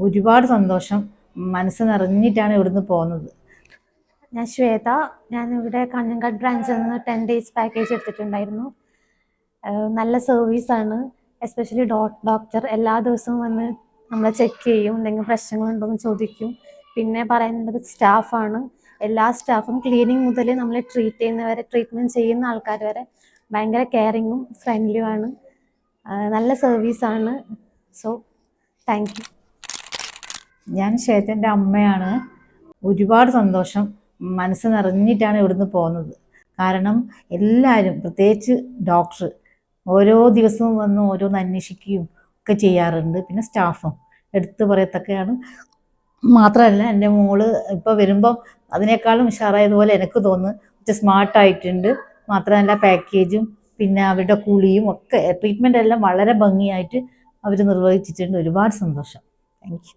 ഒരുപാട് സന്തോഷം. മനസ്സ് നിറഞ്ഞിട്ടാണ് ഇവിടുന്ന് പോകുന്നത്. ഞാൻ ശ്വേത. ഞാനിവിടെ കാഞ്ഞങ്ങാട് ബ്രാഞ്ചിൽ നിന്ന് 10 days പാക്കേജ് എടുത്തിട്ടുണ്ടായിരുന്നു. നല്ല സർവീസാണ്. എസ്പെഷ്യലി ഡോക്ടർ എല്ലാ ദിവസവും വന്ന് നമ്മളെ ചെക്ക് ചെയ്യും, എന്തെങ്കിലും പ്രശ്നങ്ങളുണ്ടോ എന്ന് ചോദിക്കും. പിന്നെ പറയാനുള്ളത് സ്റ്റാഫാണ്. എല്ലാ സ്റ്റാഫും ക്ലീനിങ് മുതൽ നമ്മളെ ട്രീറ്റ്മെൻറ്റ് ചെയ്യുന്ന ആൾക്കാർ വരെ ഭയങ്കര കെയറിങ്ങും ഫ്രണ്ട്ലിയുമാണ്. നല്ല സർവീസാണ്. So thank you. ഞാൻ ശ്വേതൻ്റെ അമ്മയാണ്. ഒരുപാട് സന്തോഷം. മനസ്സ് നിറഞ്ഞിട്ടാണ് ഇവിടുന്ന് പോകുന്നത്. കാരണം എല്ലാവരും, പ്രത്യേകിച്ച് ഡോക്ടർ ഓരോ ദിവസവും വന്ന് ഓരോന്ന് അന്വേഷിക്കുകയും ഒക്കെ ചെയ്യാറുണ്ട്. പിന്നെ സ്റ്റാഫും എടുത്തു പറയത്തക്കയാണ്. മാത്രമല്ല എൻ്റെ മോള് ഇപ്പോൾ വരുമ്പം അതിനേക്കാളും ഉഷാറായതുപോലെ എനിക്ക് തോന്നുന്നു. കുറച്ച് സ്മാർട്ടായിട്ടുണ്ട്. മാത്രമല്ല പാക്കേജും പിന്നെ അവരുടെ കുളിയും ഒക്കെ ട്രീറ്റ്മെൻ്റ് എല്ലാം വളരെ ഭംഗിയായിട്ട് അവർ നിർവഹിച്ചിട്ടുണ്ട്. ഒരുപാട് സന്തോഷം. Thank you.